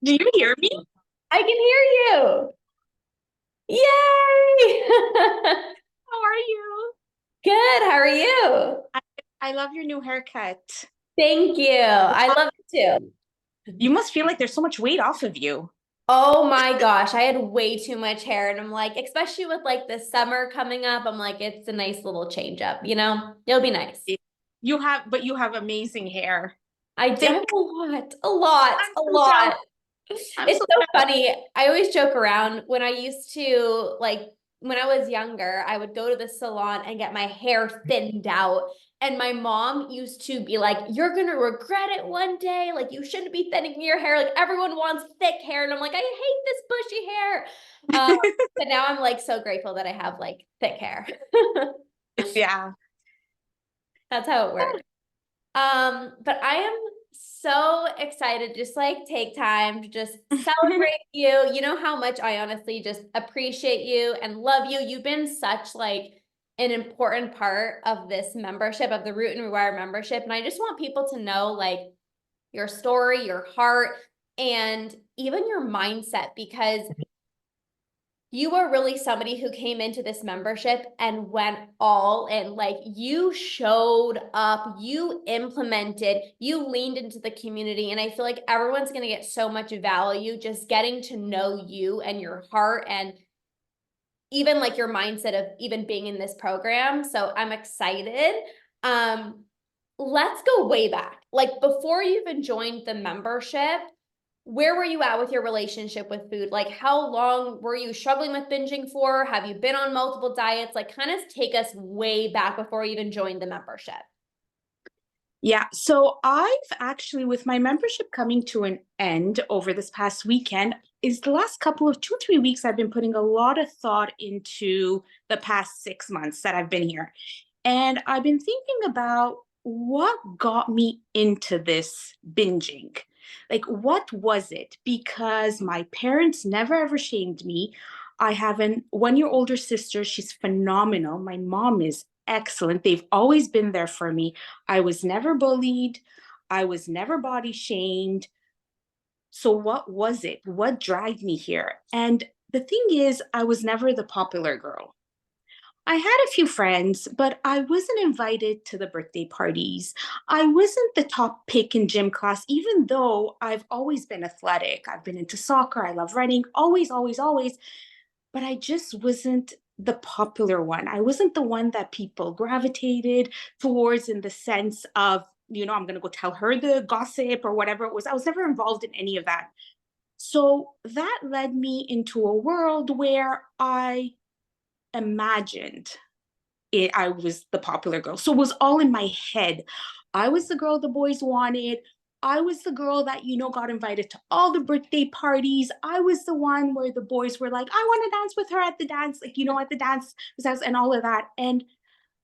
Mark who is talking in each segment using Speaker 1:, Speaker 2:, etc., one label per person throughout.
Speaker 1: Do you hear me?
Speaker 2: I can hear you. Yay!
Speaker 1: How are you?
Speaker 2: Good. How are you?
Speaker 1: I, I love your new haircut.
Speaker 2: Thank you. I love it too.
Speaker 1: You must feel like there's so much weight off of you.
Speaker 2: Oh my gosh, I had way too much hair, and I'm like, especially with like the summer coming up, I'm like, it's a nice little change up, you know? It'll be nice.
Speaker 1: But you have amazing hair.
Speaker 2: I have
Speaker 1: Thick.
Speaker 2: a lot, a lot,
Speaker 1: I'm
Speaker 2: a
Speaker 1: so jealous.
Speaker 2: lot.
Speaker 1: I'm
Speaker 2: It's
Speaker 1: so
Speaker 2: so
Speaker 1: jealous.
Speaker 2: funny. I always joke around when I used to when I was younger, I would go to the salon and get my hair thinned out. And my mom used to be like, "You're gonna regret it one day. Like you shouldn't be thinning your hair. Like everyone wants thick hair." And I'm like, I hate this bushy hair. Um, but now I'm like so grateful that I have like thick hair.
Speaker 1: Yeah.
Speaker 2: That's how it works. But I am so excited, just like take time to just celebrate you. You know how much I honestly just appreciate you and love you. You've been such like an important part of this membership, of the Root and Rewire membership. And I just want people to know like your story, your heart, and even your mindset because you were really somebody who came into this membership and went all in. Like you showed up, you implemented, you leaned into the community. And I feel like everyone's going to get so much value just getting to know you and your heart and even like your mindset of even being in this program. So I'm excited. Um, let's go way back. Like before you even joined the membership, where were you at with your relationship with food? Like, how long were you struggling with binging for? Have you been on multiple diets? Like, kind of take us way back before you even joined the membership.
Speaker 1: Yeah. So I've actually, with my membership coming to an end over this past weekend, is the last couple of 2, 3 weeks, I've been putting a lot of thought into the past 6 months that I've been here. And I've been thinking about what got me into this binging. Like, what was it? Because my parents never ever shamed me. I have an 1 year older sister. She's phenomenal. My mom is excellent. They've always been there for me. I was never bullied. I was never body shamed. So, what was it? What dragged me here? And the thing is, I was never the popular girl. I had a few friends, but I wasn't invited to the birthday parties. I wasn't the top pick in gym class, even though I've always been athletic. I've been into soccer. I love running, always, always, always. But I just wasn't the popular one. I wasn't the one that people gravitated towards in the sense of, I'm going to go tell her the gossip or whatever it was. I was never involved in any of that. So that led me into a world where I imagined I was the popular girl. So it was all in my head. I was the girl the boys wanted. I was the girl that, got invited to all the birthday parties. I was the one where the boys were like, I want to dance with her at the dance, like, at the dance and all of that. And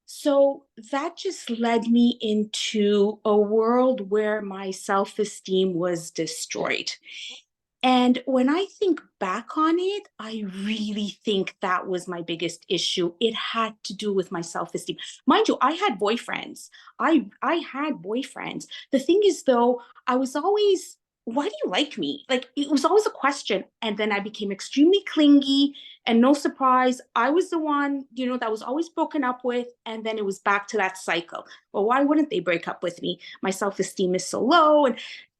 Speaker 1: so that just led me into a world where my self esteem was destroyed. And when I think back on it, I really think that was my biggest issue. It had to do with my self-esteem. Mind you, I had boyfriends. I had boyfriends. The thing is though, I was always, why do you like me? Like it was always a question. And then I became extremely clingy and no surprise, I was the one, that was always broken up with. And then it was back to that cycle. Well, why wouldn't they break up with me? My self-esteem is so low.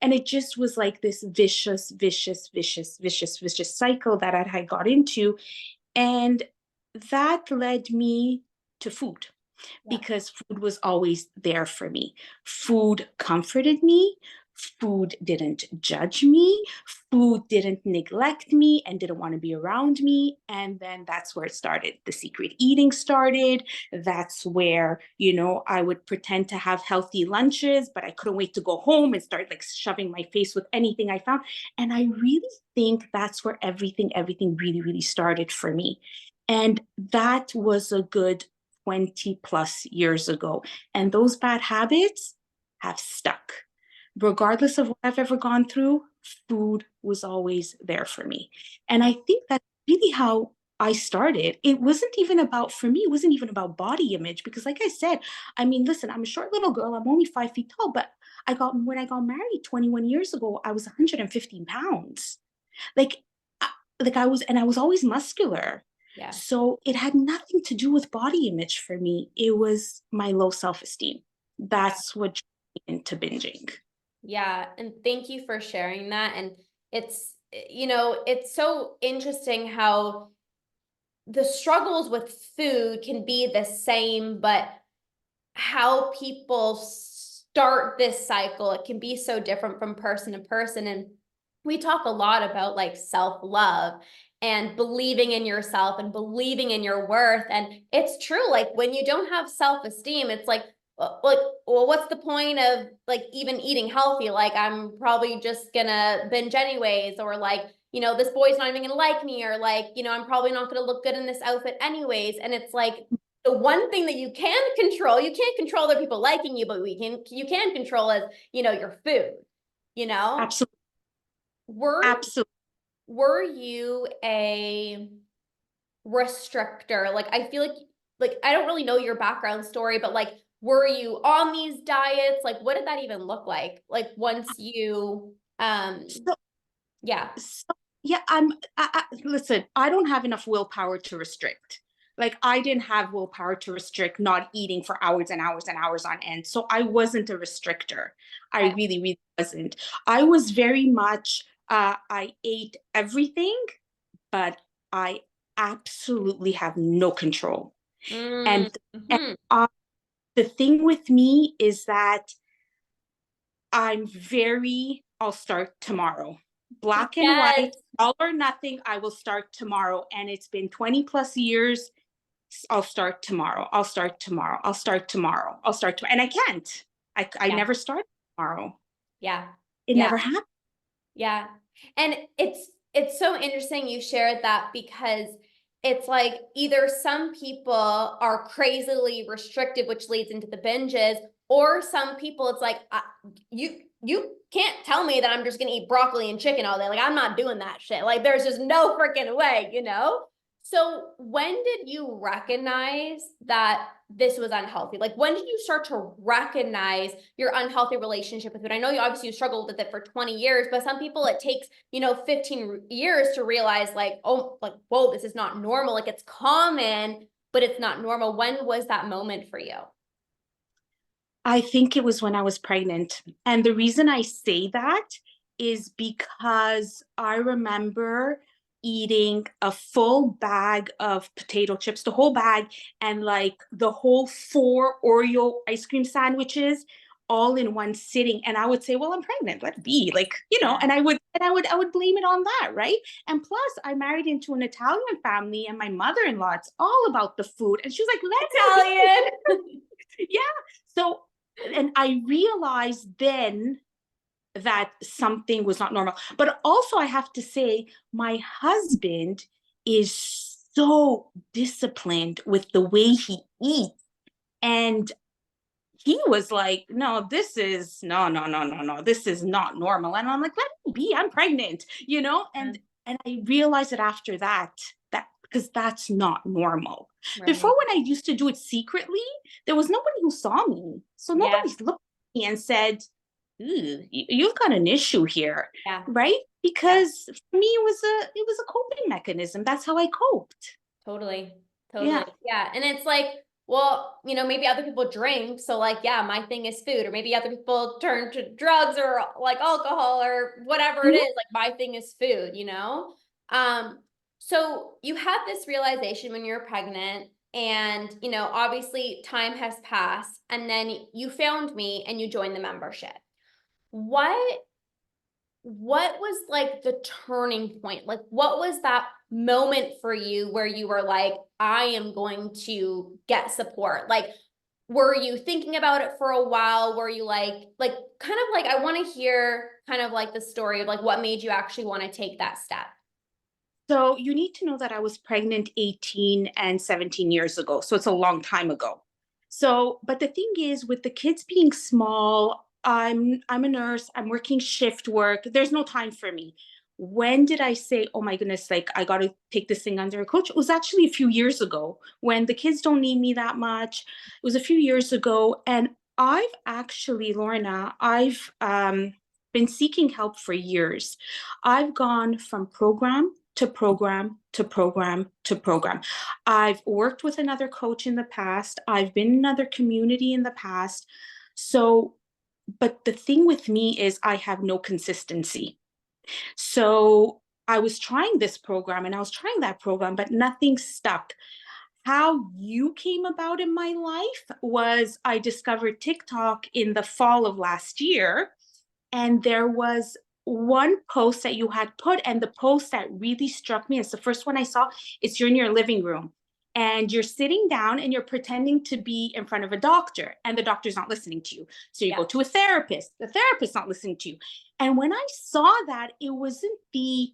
Speaker 1: And it just was like this vicious, vicious, vicious, vicious, vicious cycle that I had got into. And that led me to food
Speaker 2: Yeah.
Speaker 1: because food was always there for me. Food comforted me. Food didn't judge me. Food didn't neglect me and didn't want to be around me. And then that's where it started. The secret eating started. That's where, I would pretend to have healthy lunches, but I couldn't wait to go home and start like shoving my face with anything I found. And I really think that's where everything really, really started for me. And that was a good 20 plus years ago. And those bad habits have stuck. Regardless of what I've ever gone through, food was always there for me. And I think that's really how I started, it wasn't even about, for me, it wasn't even about body image because, like I said, I mean, listen, I'm a short little girl. I'm only 5 feet tall, but when I got married 21 years ago, I was 115 pounds. Like, I- and I was always muscular.
Speaker 2: Yeah.
Speaker 1: So it had nothing to do with body image for me. It was my low self-esteem. That's what drew me into binging.
Speaker 2: Yeah, and thank you for sharing that. And it's so interesting how the struggles with food can be the same, but how people start this cycle, it can be so different from person to person. And we talk a lot about like self-love and believing in yourself and believing in your worth. And it's true, like when you don't have self-esteem, it's like, well, what's the point of like even eating healthy? Like I'm probably just gonna binge anyways, or like, this boy's not even gonna like me, or like, I'm probably not gonna look good in this outfit anyways. And it's like the one thing that you can control, you can't control other people liking you, but you can control is, your food, you know?
Speaker 1: Absolutely.
Speaker 2: Were
Speaker 1: Absolutely.
Speaker 2: were you a restrictor? Like I feel like I don't really know your background story, but like were you on these diets? Like what did that even look like? Like once you
Speaker 1: So,
Speaker 2: yeah.
Speaker 1: so yeah, listen, I don't have enough willpower to restrict. Like I didn't have willpower to restrict not eating for hours and hours and hours on end. So I wasn't a restrictor. I
Speaker 2: Okay.
Speaker 1: really, really wasn't. I was very much, I ate everything, but I absolutely have no control. And
Speaker 2: Mm-hmm.
Speaker 1: the thing with me is that I'll start tomorrow. Black and
Speaker 2: Yes.
Speaker 1: white, all or nothing, I will start tomorrow. And it's been 20 plus years. I'll start tomorrow. I'll start tomorrow. I'll start tomorrow. I'll start to, and I can't. I
Speaker 2: Yeah.
Speaker 1: never start tomorrow.
Speaker 2: Yeah.
Speaker 1: It
Speaker 2: Yeah.
Speaker 1: never happened.
Speaker 2: Yeah. And it's so interesting you shared that because it's like either some people are crazily restrictive, which leads into the binges, or some people it's like you can't tell me that I'm just gonna eat broccoli and chicken all day. Like I'm not doing that shit. Like there's just no freaking way. So when did you recognize that this was unhealthy? Like when did you start to recognize your unhealthy relationship with food? I know you obviously you struggled with it for 20 years, but some people it takes, 15 years to realize like, oh, like, whoa, this is not normal. Like it's common, but it's not normal. When was that moment for you?
Speaker 1: I think it was when I was pregnant. And the reason I say that is because I remember eating a full bag of potato chips, the whole bag, and like the whole 4 Oreo ice cream sandwiches all in one sitting. And I would say, well, I'm pregnant, let it be. Like,
Speaker 2: Yeah.
Speaker 1: and I would blame it on that, right? And plus I married into an Italian family and my mother-in-law, it's all about the food. And she was like, let's not
Speaker 2: Italian.
Speaker 1: be. Yeah. So and I realized then that something was not normal. But also, I have to say, my husband is so disciplined with the way he eats. And he was like, no, this is no, this is not normal. And I'm like, let me be, I'm pregnant. And I realized it after that because that's not normal. Before,
Speaker 2: Right.
Speaker 1: when I used to do it secretly, there was nobody who saw me. So
Speaker 2: Yeah.
Speaker 1: nobody looked at me and said, ooh, you've got an issue here,
Speaker 2: Yeah.
Speaker 1: right?
Speaker 2: Yeah.
Speaker 1: Because for me, it was a coping mechanism. That's how I coped.
Speaker 2: Totally. Totally.
Speaker 1: Yeah.
Speaker 2: Yeah. And it's like, well, maybe other people drink. So like, yeah, my thing is food, or maybe other people turn to drugs or like alcohol or whatever it
Speaker 1: Mhm.
Speaker 2: is. Like my thing is food. Um, so you had this realization when you're pregnant and, obviously time has passed and then you found me and you joined the membership. What what was like the turning point? Like, what was that moment for you where you were like, I am going to get support? Like, were you thinking about it for a while? Were you like, kind of like, I want to hear kind of like the story of like what made you actually want to take that step?
Speaker 1: So you need to know that I was pregnant 18 and 17 years ago. So it's a long time ago. So, but the thing is, with the kids being small, I'm a nurse, I'm working shift work. There's no time for me. when did I say, oh my goodness, like I got to take this thing under a coach? It was actually a few years ago when the kids don't need me that much. It was a few years ago. And I've actually, Lorna, I've been seeking help for years. I've gone from program to program to program to program. I've worked with another coach in the past. I've been in another community in the past. So, but the thing with me is I have no consistency. So I was trying this program and I was trying that program, but nothing stuck. How you came about in my life was I discovered TikTok in the fall of last year, and there was one post that you had put, and the post that really struck me, it's the first one I saw, it's you're in your living room and you're sitting down and you're pretending to be in front of a doctor, and the doctor's not listening to you. So you go to a therapist, the therapist's not listening to you. And when I saw that, it wasn't the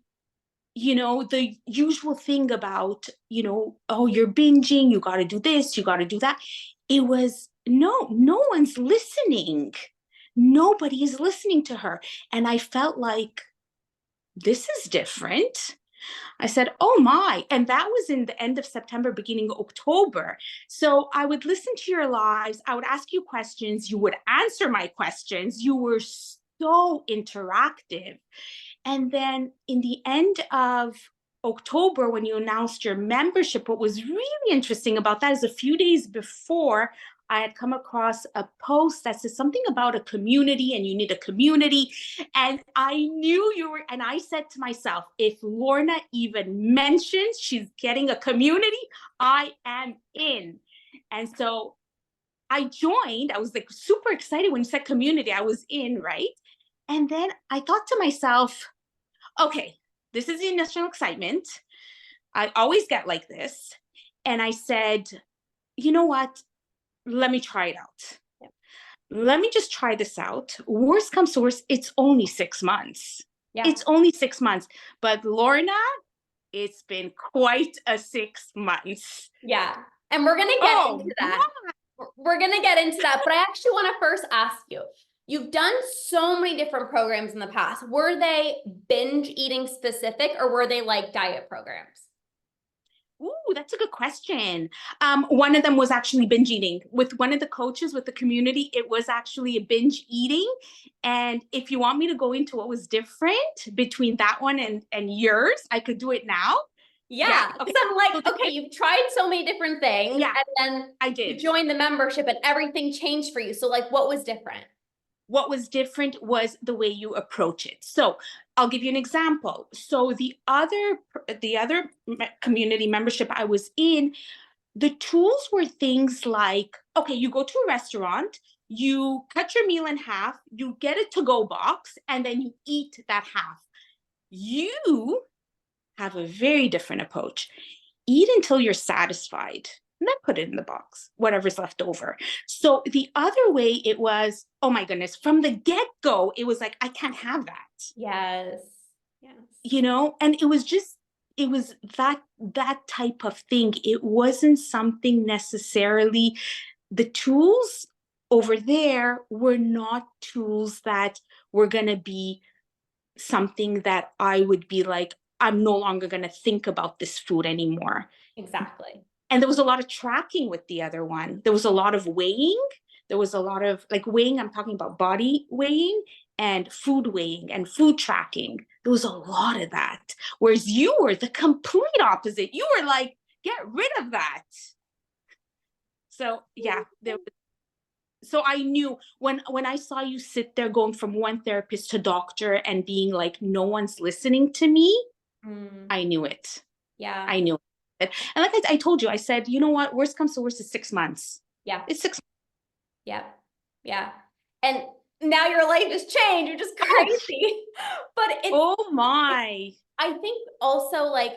Speaker 1: usual thing about, oh, you're binging, you got to do this, you got to do that. It was, no one's listening. Nobody is listening to her. And I felt like this is different. I said, oh my. And that was in the end of September, beginning of October. So I would listen to your lives. I would ask you questions. You would answer my questions. You were so interactive. And then in the end of October, when you announced your membership, what was really interesting about that is a few days before, I had come across a post that says something about a community and you need a community. And I knew you were, and I said to myself, if Lorna even mentions she's getting a community, I am in. And so I joined. I was like super excited when you said community. I was in, right? And then I thought to myself, okay, this is the initial excitement. I always get like this. And I said, you know what? Let me try it out. Yeah. Let me just try this out. Worst comes to worst, it's only 6 months. Yeah. It's only 6 months. But Lorna, it's been quite a 6 months.
Speaker 2: Yeah. And we're going to get into that. We're going to get into that. But I actually want to first ask you, you've done so many different programs in the past. Were they binge eating specific or were they like diet programs?
Speaker 1: Ooh, that's a good question. One of them was actually binge eating. With one of the coaches with the community, it was actually a binge eating. And if you want me to go into what was different between that one and yours, I could do it now.
Speaker 2: Yeah. Because I'm like, okay, you've tried so many different things. Yeah. And then
Speaker 1: I did.
Speaker 2: You joined the membership and everything changed for you. So like, what was different?
Speaker 1: What was different was the way you approach it. So I'll give you an example. So the other community membership I was in, the tools were things like, okay, you go to a restaurant, you cut your meal in half, you get a to-go box, and then you eat that half. You have a very different approach. Eat until you're satisfied, and then put it in the box, whatever's left over. So the other way it was, oh my goodness, from the get-go, it was like, I can't have that.
Speaker 2: Yes.
Speaker 1: And it was that type of thing. It wasn't something necessarily, the tools over there were not tools that were going to be something that I would be like, I'm no longer going to think about this food anymore.
Speaker 2: Exactly.
Speaker 1: And there was a lot of tracking with the other one. There was a lot of weighing. There was a lot of like weighing. I'm talking about body weighing and food weighing and food tracking. There was a lot of that. Whereas you were the complete opposite. You were like, get rid of that. So yeah, so I knew when I saw you sit there going from one therapist to doctor and being like, no one's listening to me, I knew it.
Speaker 2: Yeah.
Speaker 1: I knew it. And like I told you, I said, you know what? Worst comes to worst is 6 months.
Speaker 2: Yeah.
Speaker 1: It's 6 months.
Speaker 2: Yeah. Yeah. And now your life has changed. You're just crazy. But it's,
Speaker 1: oh my.
Speaker 2: I think also like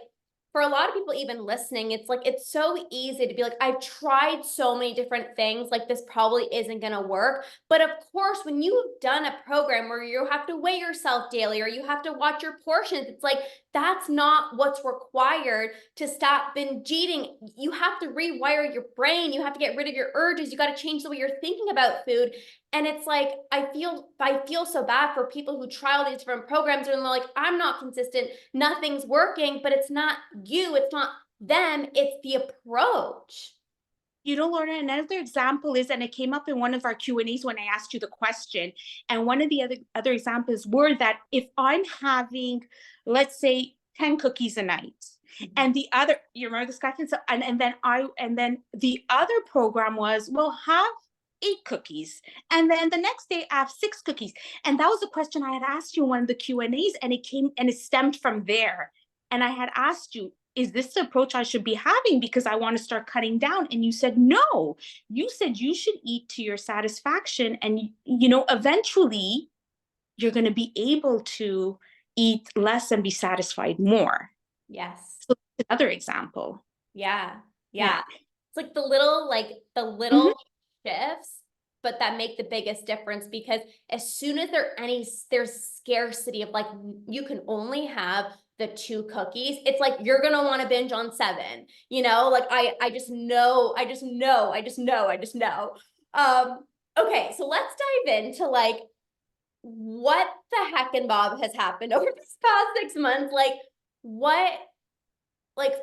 Speaker 2: for a lot of people even listening, it's like, it's so easy to be like, I've tried so many different things, like this probably isn't going to work. But of course, when you've done a program where you have to weigh yourself daily or you have to watch your portions, it's like, that's not what's required to stop binge eating. You have to rewire your brain. You have to get rid of your urges. You got to change the way you're thinking about food. And it's like, I feel so bad for people who try all these different programs and they're like, I'm not consistent, nothing's working, but it's not you, it's not them, it's the approach.
Speaker 1: Lorna, another example is, and it came up in one of our Q&As when I asked you the question, and one of the other examples were that if I'm having, let's say, 10 cookies a night, and the other, you remember this question? So, and then the other program was, well, have 8 cookies, and then the next day I have 6 cookies, and that was a question I had asked you in one of the Q&As, and it stemmed from there, and I had asked you, is this the approach I should be having because I want to start cutting down? And you said, no, you said you should eat to your satisfaction. And, eventually you're going to be able to eat less and be satisfied more.
Speaker 2: Yes.
Speaker 1: So another example.
Speaker 2: Yeah.
Speaker 1: Yeah.
Speaker 2: It's like the little
Speaker 1: Mhm.
Speaker 2: shifts, but that make the biggest difference, because as soon as there's scarcity of like, you can only have the 2 cookies, it's like you're gonna want to binge on 7, like I just know, okay, so let's dive into like what the heck and Bob has happened over this past 6 months.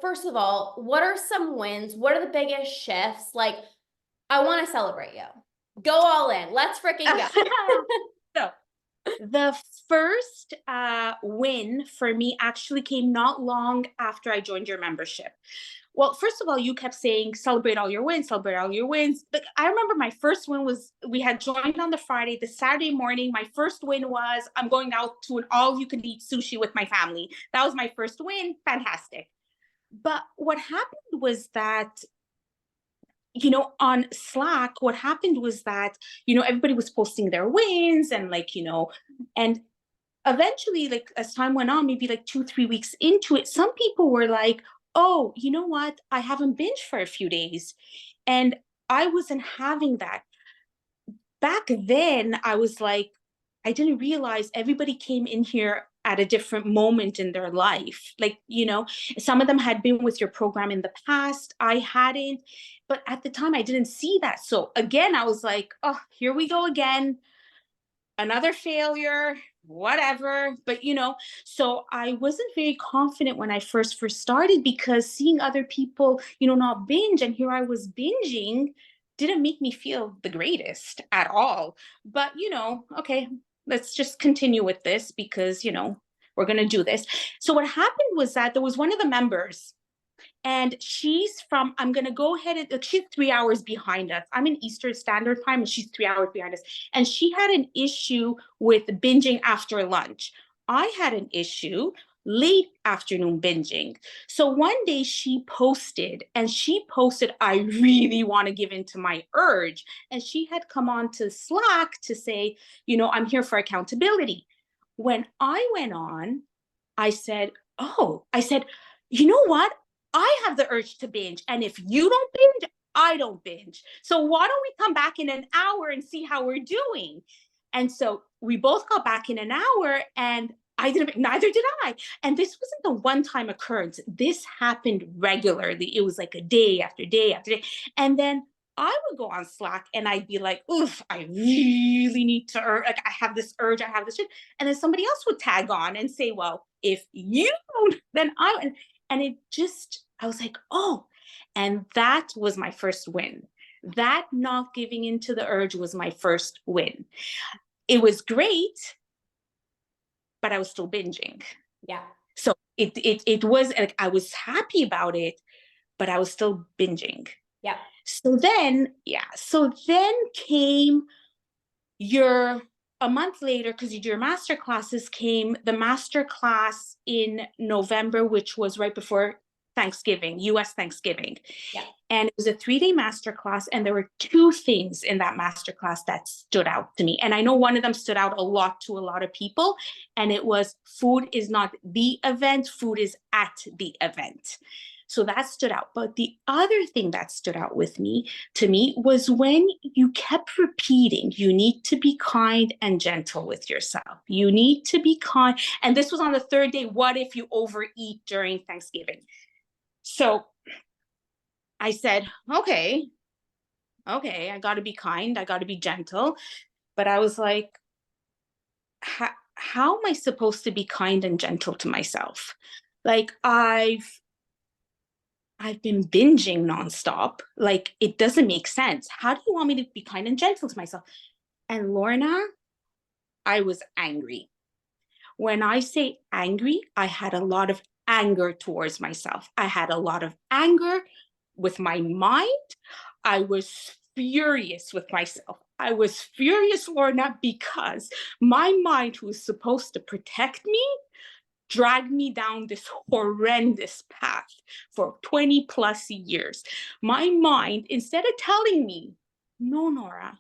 Speaker 2: First of all, what are some wins? What are the biggest shifts? Like, I want to celebrate you. Go all in. Let's freaking go.
Speaker 1: So the first win for me actually came not long after I joined your membership. Well, first of all, you kept saying, celebrate all your wins, celebrate all your wins. But I remember my first win was, we had joined on the Friday, the Saturday morning. My first win was, I'm going out to an all you can eat sushi with my family. That was my first win. Fantastic. But what happened was that, on Slack, what happened was that, everybody was posting their wins and and eventually, like as time went on, maybe like 2, 3 weeks into it, some people were like, oh, you know what? I haven't binged for a few days. And I wasn't having that. Back then, I was like, I didn't realize everybody came in here at a different moment in their life. Like, some of them had been with your program in the past. I hadn't. But at the time, I didn't see that. So again, I was like, oh, here we go again, another failure, whatever. But so I wasn't very confident when I first started, because seeing other people, not binge, and here I was binging, didn't make me feel the greatest at all. But okay, let's just continue with this, because we're going to do this. So what happened was that there was one of the members, and I'm going to go ahead and, she's 3 hours behind us. I'm in Eastern Standard Time and she's 3 hours behind us. And she had an issue with binging after lunch. I had an issue late afternoon binging. So one day she posted, I really want to give in to my urge. And she had come on to Slack to say, I'm here for accountability. When I went on, I said, you know what? I have the urge to binge. And if you don't binge, I don't binge. So why don't we come back in an hour and see how we're doing? And so we both got back in an hour, and neither did I. And this wasn't the one-time occurrence. This happened regularly. It was like a day after day after day. And then I would go on Slack and I'd be like, oof, I really need to, like, I have this urge, I have this shit. And then somebody else would tag on and say, well, if you don't, then I was like, oh, and that was my first win. That not giving into the urge was my first win. It was great, but I was still binging.
Speaker 2: Yeah.
Speaker 1: So it was like, I was happy about it, but I was still binging.
Speaker 2: Yeah.
Speaker 1: So then came a month later, because your master classes came, the master class in November, which was right before Thanksgiving, US Thanksgiving.
Speaker 2: Yeah.
Speaker 1: And it was a 3-day master class. And there were 2 things in that master class that stood out to me. And I know one of them stood out a lot to a lot of people. And it was, food is not the event, food is at the event. So that stood out. But the other thing that stood out to me was when you kept repeating, you need to be kind and gentle with yourself. You need to be kind. And this was on the 3rd day. What if you overeat during Thanksgiving? So I said, okay, I got to be kind. I got to be gentle. but I was like, how am I supposed to be kind and gentle to myself? Like I've been binging nonstop. Like it doesn't make sense. How do you want me to be kind and gentle to myself? And Lorna, I was angry. When I say angry, I had a lot of anger towards myself. I had a lot of anger with my mind. I was furious with myself. I was furious, Lorna, because my mind, who was supposed to protect me, dragged me down this horrendous path for 20 plus years. My mind, instead of telling me, no, Nora,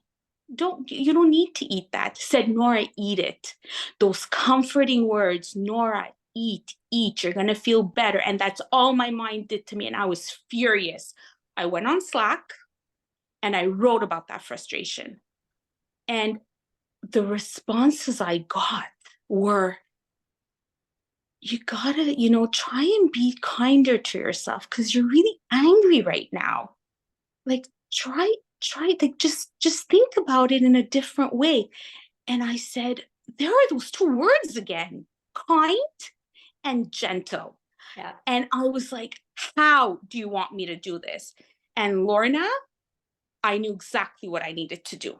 Speaker 1: you don't need to eat that, said, Nora, eat it. Those comforting words, Nora, eat, you're gonna feel better. And that's all my mind did to me. And I was furious. I went on Slack and I wrote about that frustration. And the responses I got were, you gotta, try and be kinder to yourself because you're really angry right now. Like try like just think about it in a different way. And I said, there are those two words again, kind and gentle.
Speaker 2: Yeah.
Speaker 1: And I was like, how do you want me to do this? And Lorna, I knew exactly what I needed to do.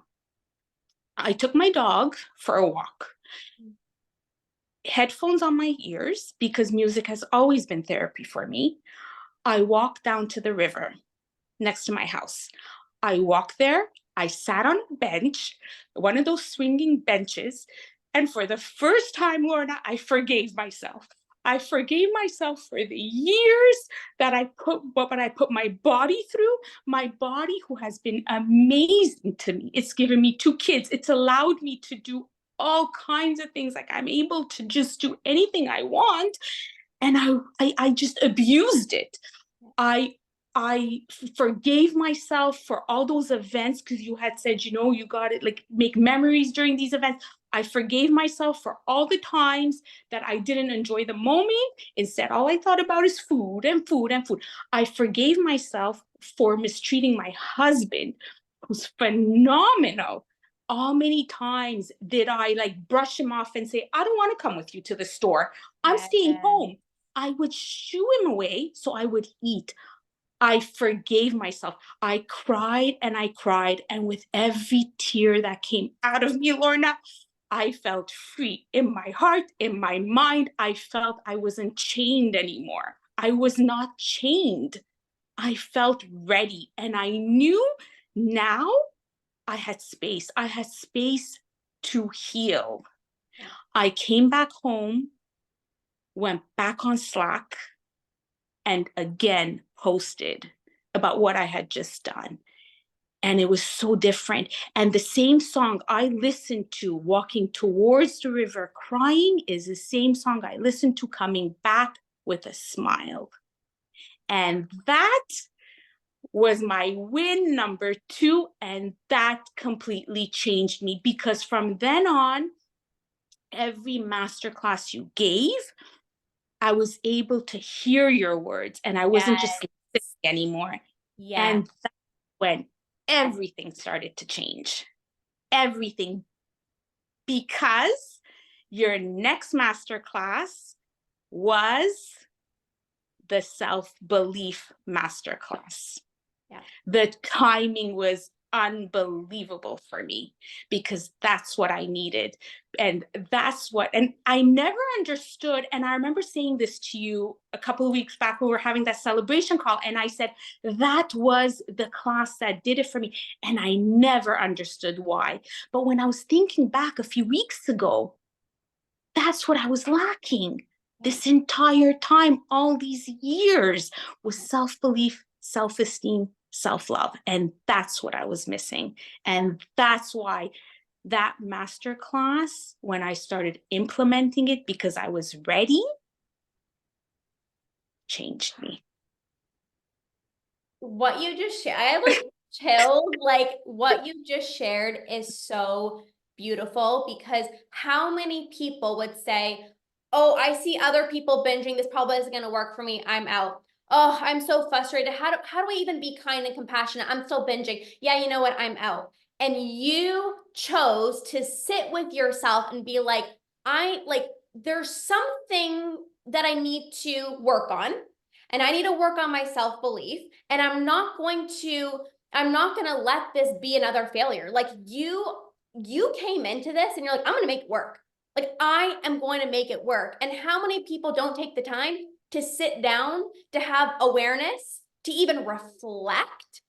Speaker 1: I took my dog for a walk, headphones on my ears, because music has always been therapy for me. I walked down to the river next to my house. I walked there. I sat on a bench, one of those swinging benches. And for the first time, Lorna, I forgave myself. I forgave myself for the years that I put my body through, my body who has been amazing to me. It's given me two kids. It's allowed me to do all kinds of things. Like I'm able to just do anything I want. And I just abused it. I I forgave myself for all those events because you had said, you got it, like make memories during these events. I forgave myself for all the times that I didn't enjoy the moment. Instead, all I thought about is food and food and food. I forgave myself for mistreating my husband, who's phenomenal. How many times did I like brush him off and say, I don't want to come with you to the store. I'm staying home. I would shoo him away so I would eat. I forgave myself. I cried and I cried. And with every tear that came out of me, Lorna, I felt free in my heart, in my mind. I felt I wasn't chained anymore. I was not chained. I felt ready. And I knew now I had space. I had space to heal. I came back home, went back on Slack, and again posted about what I had just done. And it was so different. And the same song I listened to walking towards the river crying is the same song I listened to coming back with a smile. And that was my win number 2. And that completely changed me because from then on, every masterclass you gave, I was able to hear your words and I wasn't just listening anymore.
Speaker 2: Yeah.
Speaker 1: And that's when everything started to change. Everything. Because your next masterclass was the self-belief masterclass.
Speaker 2: Yeah.
Speaker 1: The timing was unbelievable for me because that's what I needed. And and I never understood. And I remember saying this to you a couple of weeks back when we were having that celebration call. And I said, that was the class that did it for me. And I never understood why. But when I was thinking back a few weeks ago, that's what I was lacking this entire time, all these years, was self-belief, self-esteem, self-love. And that's what I was missing. And that's why that master class, when I started implementing it because I was ready, changed me.
Speaker 2: What you just shared, I like chilled. Like what you just shared is so beautiful because how many people would say, oh, I see other people binging. This probably isn't going to work for me. I'm out. Oh, I'm so frustrated. How do I even be kind and compassionate? I'm still binging. Yeah, you know what? I'm out. and you chose to sit with yourself and be like, there's something that I need to work on, and I need to work on my self-belief, and I'm not going to let this be another failure. Like you came into this and you're like, I'm going to make it work. Like I am going to make it work. And how many people don't take the time to sit down, to have awareness, to even reflect?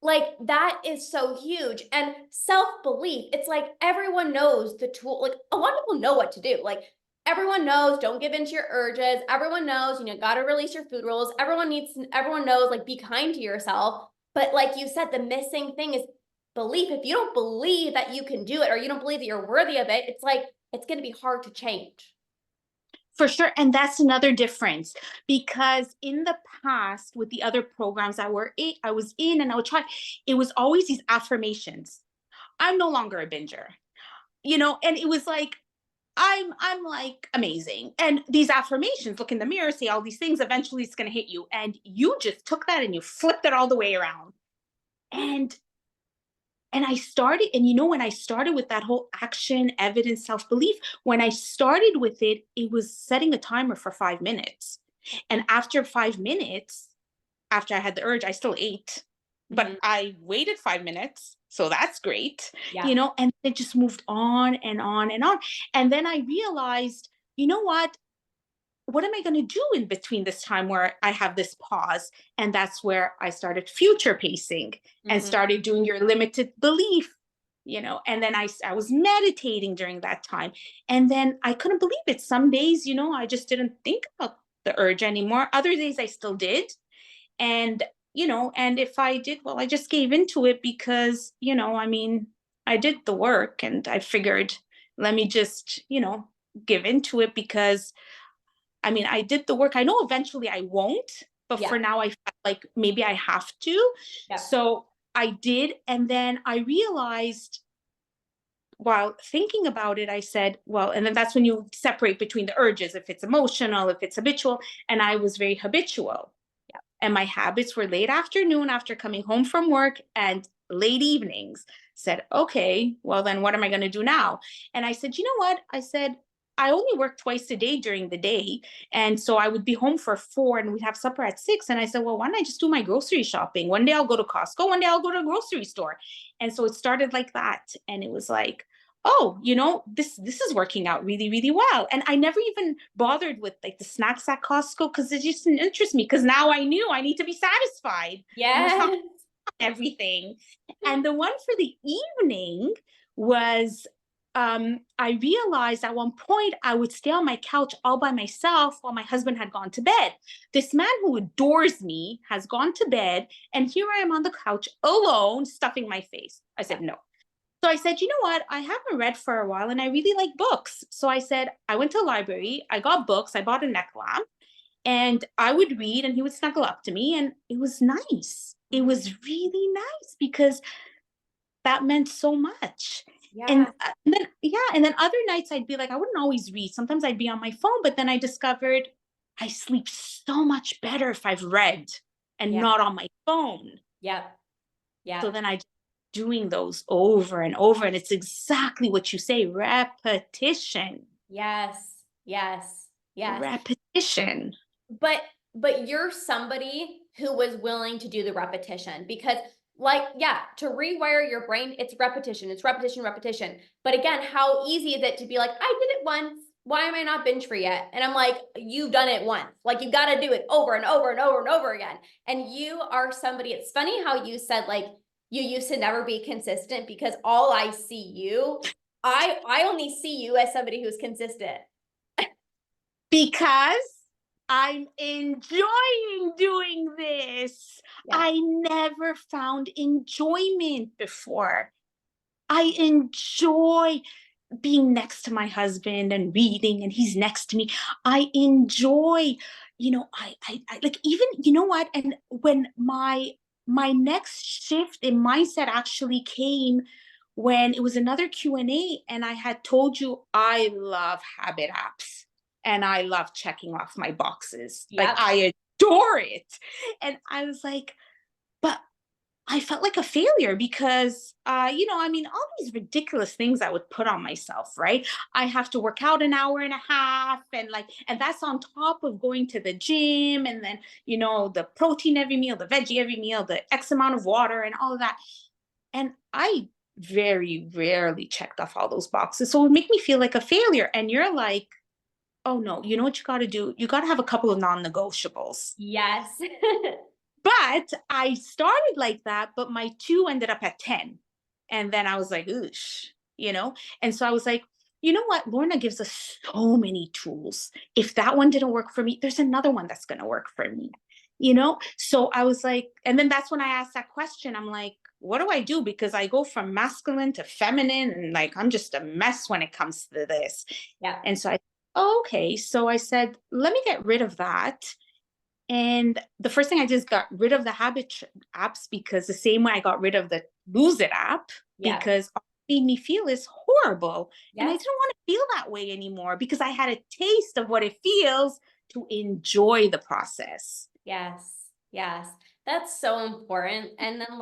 Speaker 2: Like that is so huge. And self-belief, it's like everyone knows the tool. Like a lot of people know what to do. Like everyone knows, don't give in to your urges. Everyone knows, got to release your food rules. Everyone knows, like, be kind to yourself. But like you said, the missing thing is belief. If you don't believe that you can do it, or you don't believe that you're worthy of it, it's like, it's going to be hard to change.
Speaker 1: For sure. And that's another difference, because in the past with the other programs I was in and I would try, it was always these affirmations. I'm no longer a binger, and it was like, I'm like amazing. And these affirmations, look in the mirror, say all these things, eventually it's going to hit you. And you just took that and you flipped it all the way around. And I started, and when I started with that whole action, evidence, self-belief, when I started with it, it was setting a timer for 5 minutes. And after 5 minutes, after I had the urge, I still ate, but I waited 5 minutes. So that's great,
Speaker 2: Yeah.
Speaker 1: and it just moved on and on and on. And then I realized, what am I going to do in between this time where I have this pause? And that's where I started future pacing and started doing your limited belief, and then I was meditating during that time. And then I couldn't believe it. Some days, I just didn't think about the urge anymore. Other days I still did. And, and if I did, well, I just gave into it because, I did the work and I figured, let me just, give into it because I did the work. I know eventually I won't, but for now I felt like maybe I have to.
Speaker 2: Yeah.
Speaker 1: So I did. And then I realized while thinking about it, I said, well, and then that's when you separate between the urges, if it's emotional, if it's habitual. And I was very habitual.
Speaker 2: Yeah.
Speaker 1: And my habits were late afternoon after coming home from work and late evenings. Said, okay, well, then what am I going to do now? And I said, you know what? I said, I only work twice a day during the day. And so I would be home for 4 and we'd have supper at 6. And I said, well, why don't I just do my grocery shopping? One day I'll go to Costco, one day I'll go to a grocery store. And so it started like that. And it was like, oh, this is working out really, really well. And I never even bothered with like the snacks at Costco because it just didn't interest me, because now I knew I need to be satisfied. I must not
Speaker 2: Yes.
Speaker 1: everything. And the one for the evening was, I realized at one point I would stay on my couch all by myself while my husband had gone to bed. This man who adores me has gone to bed, and here I am on the couch alone, stuffing my face. I said, no. So I said, you know what? I haven't read for a while and I really like books. So I said, I went to the library, I got books, I bought a neck lamp, and I would read and he would snuggle up to me. And it was nice. It was really nice because that meant so much.
Speaker 2: Yeah.
Speaker 1: And then other nights I'd be like, I wouldn't always read. Sometimes I'd be on my phone, but then I discovered I sleep so much better if I've read and not on my phone.
Speaker 2: Yeah. Yeah.
Speaker 1: So then I doing those over and over. And it's exactly what you say, repetition.
Speaker 2: Yes. Yes. Yes.
Speaker 1: Repetition.
Speaker 2: But you're somebody who was willing to do the repetition, because to rewire your brain, it's repetition, repetition. But again, how easy is it to be like, I did it once. Why am I not binge free yet? And I'm like, you've done it once. Like you got to do it over and over and over and over again. And you are somebody, it's funny how you said like you used to never be consistent, because all I see you, I only see you as somebody who's consistent.
Speaker 1: Because I'm enjoying doing this.
Speaker 2: Yeah.
Speaker 1: I never found enjoyment before. I enjoy being next to my husband and reading, and he's next to me. I enjoy, I like, even, you know what? And when my next shift in mindset actually came when it was another Q&A, and I had told you I love habit apps and I love checking off my boxes.
Speaker 2: Yep.
Speaker 1: Like I adore it. And I was like, but I felt like a failure because, I mean, all these ridiculous things I would put on myself, right? I have to work out an hour and a half, and and that's on top of going to the gym, and then, the protein every meal, the veggie every meal, the X amount of water, and all of that. And I very rarely checked off all those boxes. So it would make me feel like a failure. And you're like, oh no, you know what you got to do? You got to have a couple of non negotiables.
Speaker 2: Yes.
Speaker 1: But I started like that, but my two ended up at 10. And then I was like, oosh, you know? And so I was like, you know what? Lorna gives us so many tools. If that one didn't work for me, there's another one that's going to work for me, So I was like, and then that's when I asked that question. I'm like, what do I do? Because I go from masculine to feminine, and I'm just a mess when it comes to this.
Speaker 2: Yeah.
Speaker 1: And so oh, okay. So I said, let me get rid of that. And the first thing I did is got rid of the apps, because the same way I got rid of the Lose It app,
Speaker 2: Yeah.
Speaker 1: because all it made me feel is horrible. And I
Speaker 2: Yes.
Speaker 1: didn't want to feel that way anymore, because I had a taste of what it feels to enjoy the process.
Speaker 2: Yes. Yes. That's so important. And then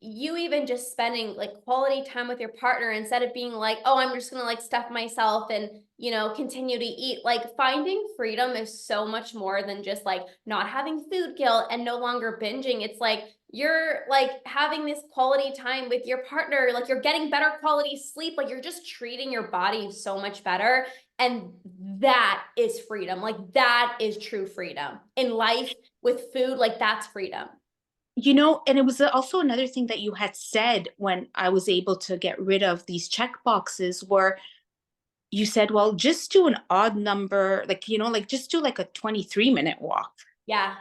Speaker 2: you even just spending quality time with your partner instead of being like, oh, I'm just gonna stuff myself and continue to eat. Like finding freedom is so much more than just not having food guilt and no longer binging. It's like you're having this quality time with your partner, like you're getting better quality sleep, like you're just treating your body so much better. And that is freedom. Like that is true freedom in life with food. Like that's freedom.
Speaker 1: And it was also another thing that you had said when I was able to get rid of these check boxes, where you said, well, just do an odd number, just do like a 23-minute walk.
Speaker 2: Yeah.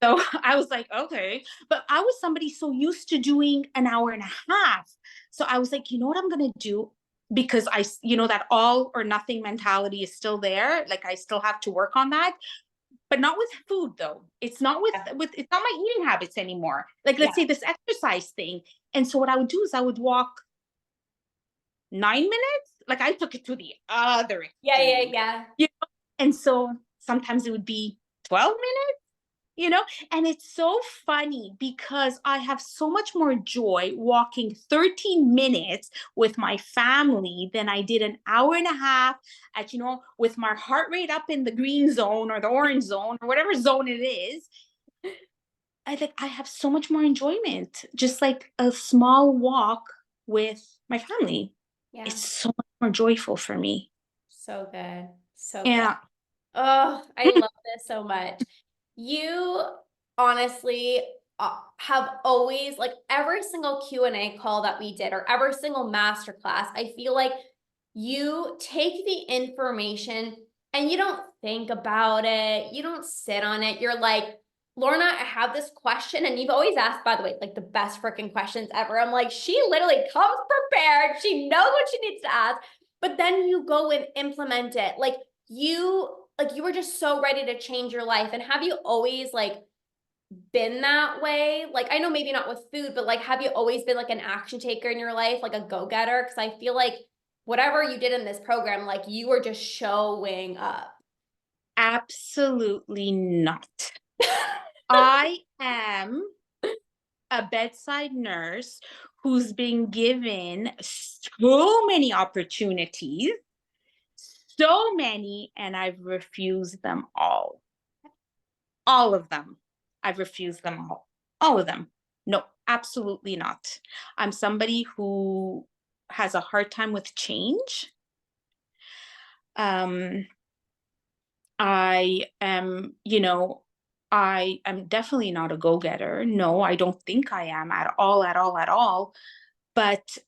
Speaker 1: So I was like, okay. But I was somebody so used to doing an hour and a half. So I was like, you know what I'm going to do? Because that all or nothing mentality is still there. Like I still have to work on that, but not with food though. It's not it's not my eating habits anymore. Like,
Speaker 2: Yeah.
Speaker 1: let's say this exercise thing. And so what I would do is I would walk 9 minutes. Like I took it to the other
Speaker 2: Yeah. Yeah.
Speaker 1: extreme.
Speaker 2: Yeah.
Speaker 1: And so sometimes it would be 12 minutes, you know? And it's so funny because I have so much more joy walking 13 minutes with my family than I did an hour and a half at, with my heart rate up in the green zone or the orange zone or whatever zone it is. I have so much more enjoyment, just like a small walk with my family.
Speaker 2: Yeah.
Speaker 1: It's so much more joyful for me.
Speaker 2: So good. So good.
Speaker 1: Yeah.
Speaker 2: Oh, I love this so much. You honestly have always every single Q&A call that we did or every single masterclass, I feel like you take the information and you don't think about it. You don't sit on it. You're like, Lorna, I have this question. And you've always asked, by the way, the best freaking questions ever. I'm like, she literally comes prepared. She knows what she needs to ask, but then you go and implement it. You were just so ready to change your life. And have you always been that way? I know maybe not with food, but have you always been an action taker in your life, a go-getter? Because I feel like whatever you did in this program, you were just showing up.
Speaker 1: Absolutely not. I am a bedside nurse who's been given so many opportunities, so many, and I've refused them all. All of them. I've refused them all. All of them. No, absolutely not. I'm somebody who has a hard time with change. I am, I am definitely not a go-getter. No, I don't think I am at all, at all, at all. But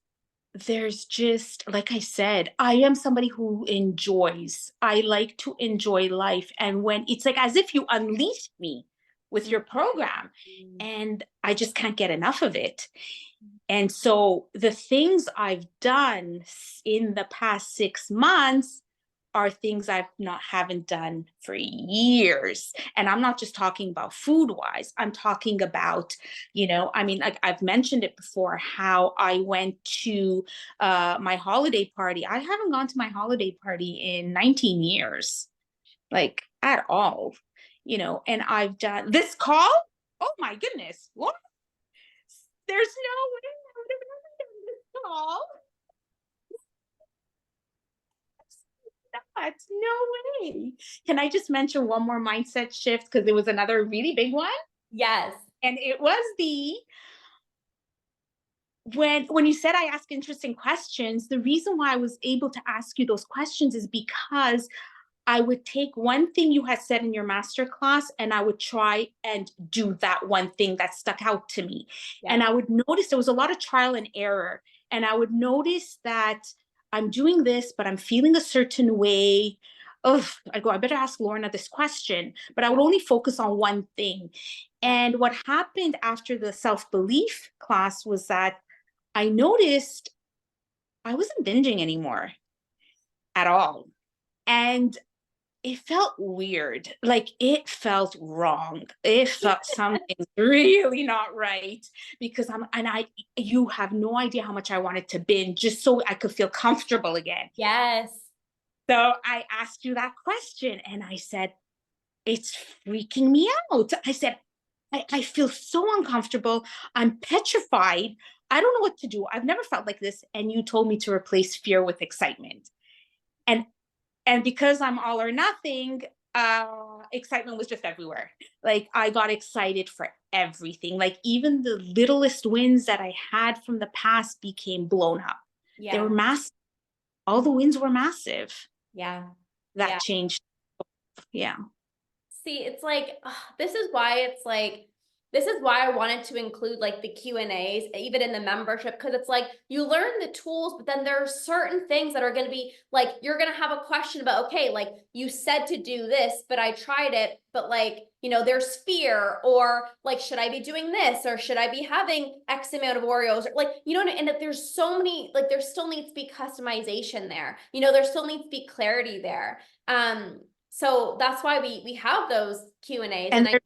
Speaker 1: there's just, like I said, I am somebody who enjoys. I like to enjoy life. And when it's as if you unleashed me with your program, and I just can't get enough of it. And so the things I've done in the past 6 months are things haven't done for years. And I'm not just talking about food wise. I'm talking about, I mean, I've mentioned it before, how I went to my holiday party. I haven't gone to my holiday party in 19 years, at all, and I've done this call. Oh my goodness. What? There's no way I would have ever done this call. That's no way. Can I just mention one more mindset shift? Because it was another really big one.
Speaker 2: Yes.
Speaker 1: And it was the when you said I ask interesting questions, the reason why I was able to ask you those questions is because I would take one thing you had said in your master class and I would try and do that one thing that stuck out to me.
Speaker 2: Yeah.
Speaker 1: And I would notice there was a lot of trial and error. And I would notice that I'm doing this, but I'm feeling a certain way. Oh, I go, I better ask Lorna this question. But I would only focus on one thing. And what happened after the self-belief class was that I noticed I wasn't binging anymore at all. And it felt weird. Like it felt wrong. It felt something's really not right because you have no idea how much I wanted to binge just so I could feel comfortable again.
Speaker 2: Yes.
Speaker 1: So I asked you that question and I said, it's freaking me out. I said, I feel so uncomfortable. I'm petrified. I don't know what to do. I've never felt like this. And you told me to replace fear with excitement. And because I'm all or nothing, excitement was just everywhere. Like I got excited for everything. Like even the littlest wins that I had from the past became blown up. They were
Speaker 2: Yeah.
Speaker 1: massive. All the wins were massive.
Speaker 2: Yeah.
Speaker 1: That
Speaker 2: Yeah.
Speaker 1: changed. Yeah.
Speaker 2: See, it's like, this is why it's like, this is why I wanted to include like the Q&As, even in the membership, because it's like you learn the tools, but then there are certain things that are going to be like, you're going to have a question about, okay, like you said to do this, but I tried it, but like, you know, there's fear, or like, should I be doing this, or should I be having X amount of Oreos, or like, you know, and that there's so many, like there still needs to be customization there, you know, there still needs to be clarity there. So that's why we have those Q&As.
Speaker 1: And
Speaker 2: And I,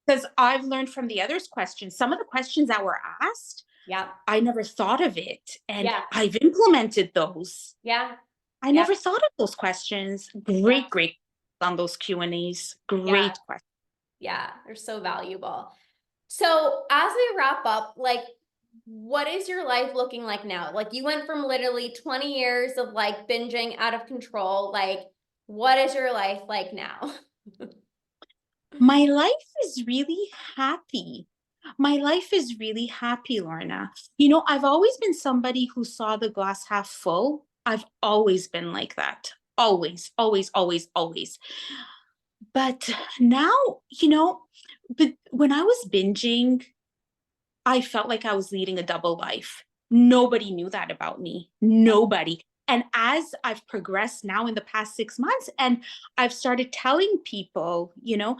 Speaker 1: because I've learned from the others' questions, some of the questions that were asked,
Speaker 2: yeah,
Speaker 1: I never thought of it. And
Speaker 2: yeah,
Speaker 1: I've implemented those.
Speaker 2: yeah,
Speaker 1: I
Speaker 2: yeah,
Speaker 1: never thought of those questions.
Speaker 2: yeah,
Speaker 1: Great on those Q&As.
Speaker 2: yeah,
Speaker 1: Great questions.
Speaker 2: yeah. They're so valuable. So as we wrap up, like, what is your life looking like now? Like you went from literally 20 years of like binging out of control. Like, what is your life like now?
Speaker 1: My life is really happy. My life is really happy, Lorna. You know, I've always been somebody who saw the glass half full. I've always been like that. Always, always, always, always. But now, you know, but when I was binging, I felt like I was leading a double life. Nobody knew that about me. Nobody. And as I've progressed now in the past 6 months, and I've started telling people, you know,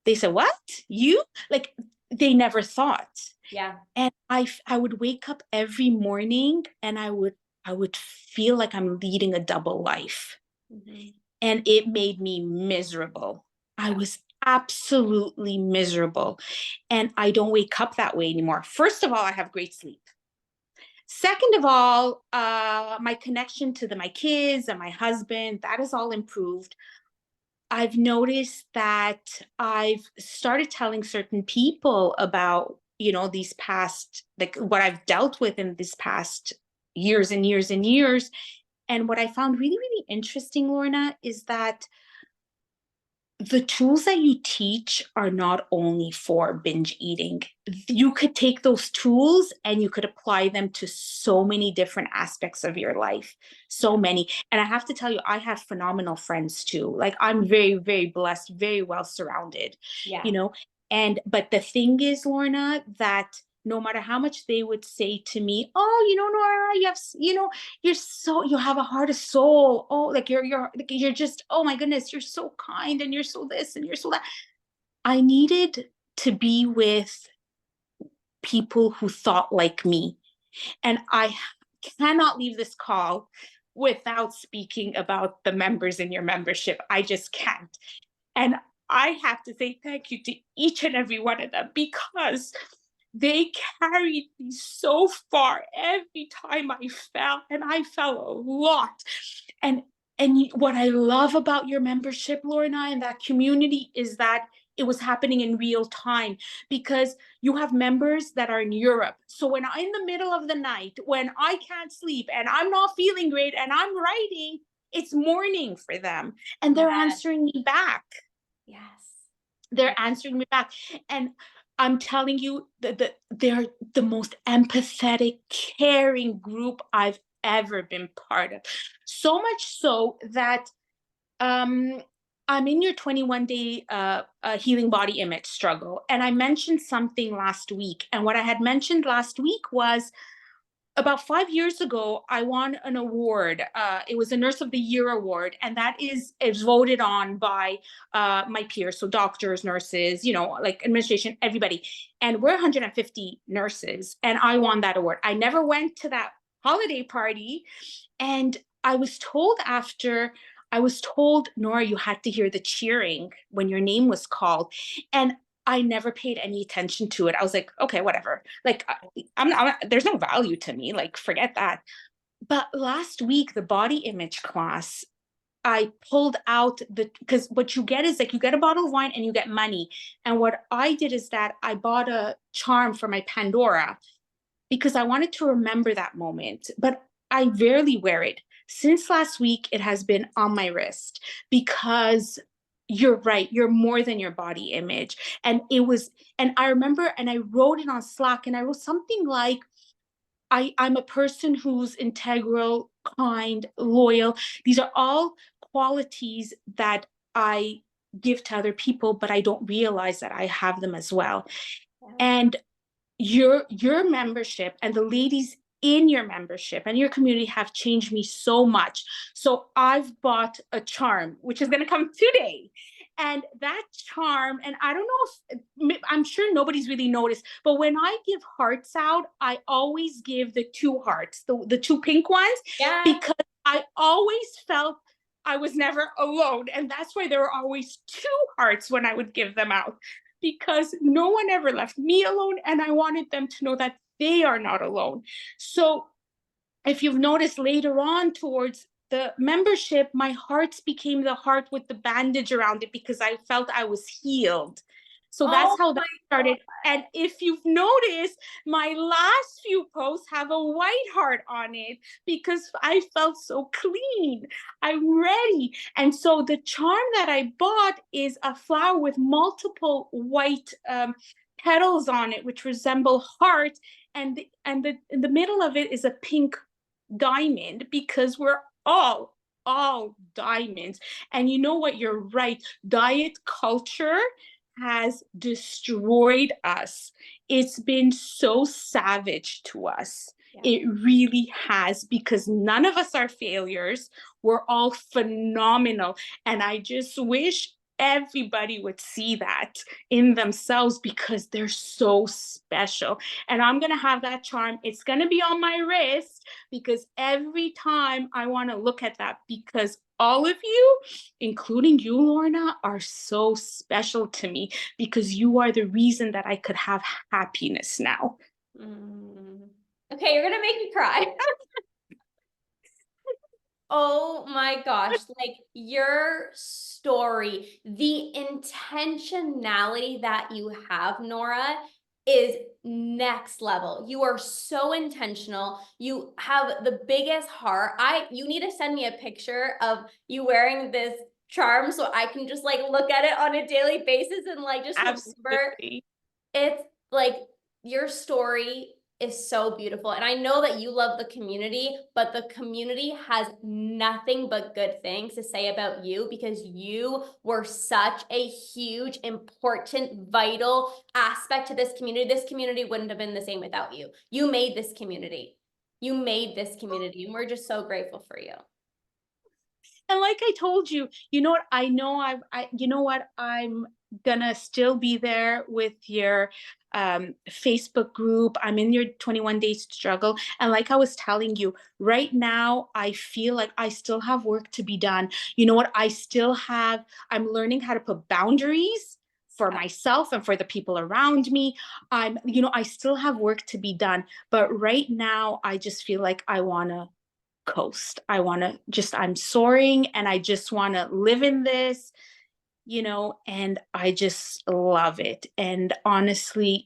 Speaker 1: they said, "What? You?" Like they never thought.
Speaker 2: Yeah.
Speaker 1: And I would wake up every morning and I would feel like I'm leading a double life.
Speaker 2: Mhm.
Speaker 1: And it made me miserable. I
Speaker 2: Yeah.
Speaker 1: was absolutely miserable. And I don't wake up that way anymore. First of all, I have great sleep. Second of all, my connection to my kids and my husband, that is all improved. I've noticed that I've started telling certain people about, you know, these past, like what I've dealt with in these past years and years and years. And what I found really, really interesting, Lorna, is that the tools that you teach are not only for binge eating. You could take those tools and you could apply them to so many different aspects of your life. So many. And I have to tell you, I have phenomenal friends too. Like I'm very, very blessed, very well surrounded,
Speaker 2: Yeah.
Speaker 1: you know. But the thing is, Lorna, that no matter how much they would say to me, "Oh, you know, Nora, you have, you know, you have a heart of soul. Oh, like you're just, oh my goodness, you're so kind and you're so this and you're so that." I needed to be with people who thought like me. And I cannot leave this call without speaking about the members in your membership. I just can't. And I have to say thank you to each and every one of them because they carried me so far every time I fell, and I fell a lot. And And what I love about your membership, Lorna, and that community is that it was happening in real time, because you have members that are in Europe. So when I'm in the middle of the night, when I can't sleep and I'm not feeling great and I'm writing, it's morning for them and they're
Speaker 2: Yes.
Speaker 1: answering me back.
Speaker 2: Yes.
Speaker 1: They're answering me back. And I'm telling you that they're the most empathetic, caring group I've ever been part of. So much so that um, I'm in your 21 day healing body image struggle. And I mentioned something last week. And what I had mentioned last week was about 5 years ago, I won an award. It was a Nurse of the Year award, and that is voted on by my peers, so doctors, nurses, like administration, everybody. And we're 150 nurses, and I won that award. I never went to that holiday party, and I was told after. I was told, Nora, you had to hear the cheering when your name was called. And I never paid any attention to it. I was like, okay, whatever. Like, there's no value to me. Like, forget that. But last week, the body image class, I pulled out because what you get is like you get a bottle of wine and you get money. And what I did is that I bought a charm for my Pandora because I wanted to remember that moment. But I rarely wear it. Since last week, it has been on my wrist because you're right. You're more than your body image. And I remember, and I wrote it on Slack, and I wrote something like, I'm a person who's integral, kind, loyal. These are all qualities that I give to other people, but I don't realize that I have them as well.
Speaker 2: Yeah.
Speaker 1: And your membership and the ladies in your membership and your community have changed me so much. So I've bought a charm, which is going to come today. And that charm, and I don't know if I'm sure nobody's really noticed, but when I give hearts out, I always give the two hearts, the two pink ones,
Speaker 2: Yeah.
Speaker 1: because I always felt I was never alone. And that's why there were always two hearts when I would give them out, because no one ever left me alone. And I wanted them to know that they are not alone. So if you've noticed later on towards the membership, my hearts became the heart with the bandage around it because I felt I was healed. So that's
Speaker 2: Oh
Speaker 1: how that
Speaker 2: my
Speaker 1: started.
Speaker 2: God.
Speaker 1: And if you've noticed, my last few posts have a white heart on it because I felt so clean. I'm ready. And so the charm that I bought is a flower with multiple white petals on it, which resemble hearts. In the middle of it is a pink diamond, because we're all diamonds. And you know what, you're right, diet culture has destroyed us. It's been so savage to us.
Speaker 2: Yeah.
Speaker 1: It really has, because none of us are failures. We're all phenomenal. And I just wish everybody would see that in themselves, because they're so special. And I'm going to have that charm. It's going to be on my wrist, because every time I want to look at that, because all of you, including you, Lorna, are so special to me, because you are the reason that I could have happiness now.
Speaker 2: Mm. Okay, you're gonna make me cry. Oh my gosh, like your story, the intentionality that you have, Nora, is next level. You are so intentional. You have the biggest heart. You need to send me a picture of you wearing this charm so I can just like look at it on a daily basis and like just remember.
Speaker 1: Absolutely.
Speaker 2: It's like your story is so beautiful. And I know that you love the community, but the community has nothing but good things to say about you, because you were such a huge, important, vital aspect to this community. This community wouldn't have been the same without you. You made this community. You made this community, and we're just so grateful for you.
Speaker 1: And like I told you, you know what? I know you know what? I'm gonna still be there with your Facebook group. I'm in your 21 days struggle. And like I was telling you, right now, I feel like I still have work to be done. You know what? I'm learning how to put boundaries for myself and for the people around me. I still have work to be done. But right now, I just feel like I wanna coast. I want to just, I'm soaring and I just want to live in this, and I just love it. And honestly,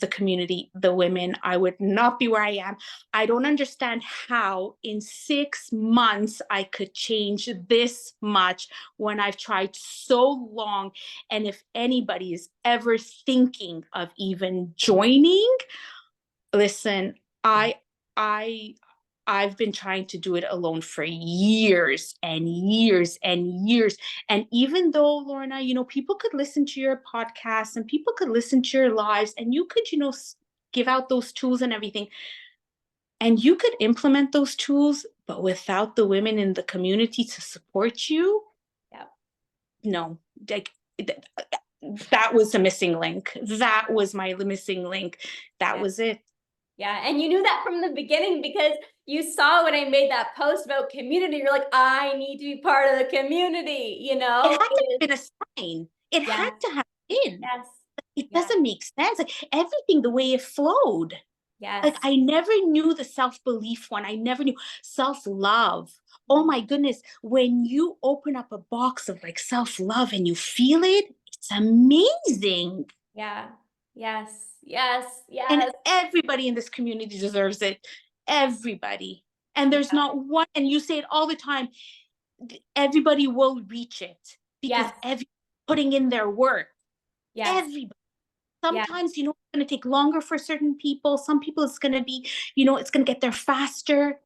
Speaker 1: the community, the women, I would not be where I am. I don't understand how in 6 months I could change this much when I've tried so long. And if anybody is ever thinking of even joining, listen, I I've been trying to do it alone for years and years and years. And even though, Lorna, people could listen to your podcast and people could listen to your lives and you could, give out those tools and everything. And you could implement those tools, but without the women in the community to support you,
Speaker 2: Yeah.
Speaker 1: no, like that was the missing link. That was my missing link. That was it.
Speaker 2: Yeah. And you knew that from the beginning because you saw when I made that post about community, you're like, I need to be part of the community,
Speaker 1: It had to have been a sign. It had
Speaker 2: Yes.
Speaker 1: to have been.
Speaker 2: Yes.
Speaker 1: It
Speaker 2: Yes.
Speaker 1: doesn't make sense. Like everything, the way it flowed. Like
Speaker 2: Yes.
Speaker 1: I never knew the self-belief one. I never knew self-love. Oh my goodness. When you open up a box of like self-love and you feel it, it's amazing.
Speaker 2: Yeah. Yes. Yes.
Speaker 1: And
Speaker 2: Yes.
Speaker 1: everybody in this community deserves it. Everybody. And there's
Speaker 2: Yeah.
Speaker 1: not one, and you say it all the time, everybody will reach it because
Speaker 2: Yes.
Speaker 1: every putting in their work.
Speaker 2: Yes.
Speaker 1: Everybody.
Speaker 2: Yeah.
Speaker 1: Sometimes, it's going to take longer for certain people. Some people it's going to be, it's going to get there faster,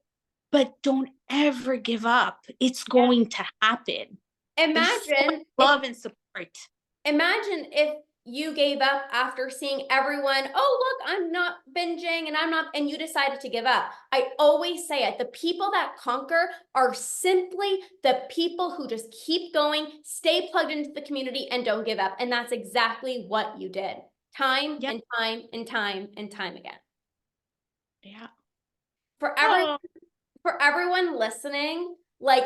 Speaker 1: but don't ever give up. It's going to happen. There's so much
Speaker 2: Imagine
Speaker 1: love and support.
Speaker 2: Imagine if you gave up after seeing everyone, oh, look, I'm not binging and you decided to give up. I always say it. The people that conquer are simply the people who just keep going, stay plugged into the community and don't give up. And that's exactly what you did time
Speaker 1: Yep.
Speaker 2: and time and time and time again.
Speaker 1: Yeah.
Speaker 2: For everyone listening, like,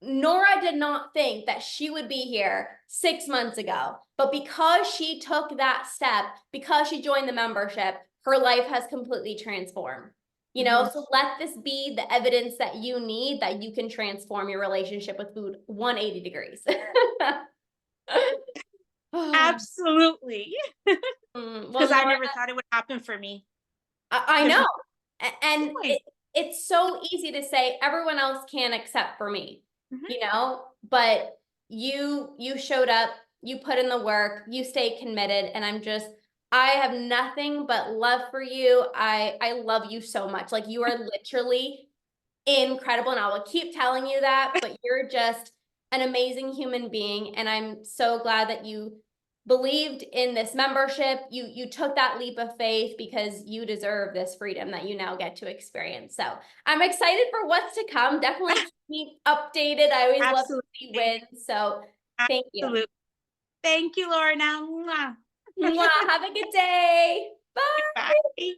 Speaker 2: Nora did not think that she would be here 6 months ago, but because she took that step, because she joined the membership, her life has completely transformed. So let this be the evidence that you need that you can transform your relationship with food 180 degrees.
Speaker 1: Absolutely.
Speaker 2: Well,
Speaker 1: Because I
Speaker 2: Nora,
Speaker 1: never thought it would happen for me.
Speaker 2: I
Speaker 1: There's
Speaker 2: know.
Speaker 1: no
Speaker 2: And
Speaker 1: way.
Speaker 2: it's so easy to say everyone else can except for me, but you showed up, you put in the work, you stayed committed, and I have nothing but love for you. I love you so much. Like you are literally incredible. And I will keep telling you that, but you're just an amazing human being. And I'm so glad that you believed in this membership. You took that leap of faith because you deserve this freedom that you now get to experience. So I'm excited for what's to come. Definitely keep me updated. I always love to see wins. So thank you.
Speaker 1: Absolutely. Thank you, Lorna.
Speaker 2: Mwah. Have a good day. Bye.
Speaker 1: Bye.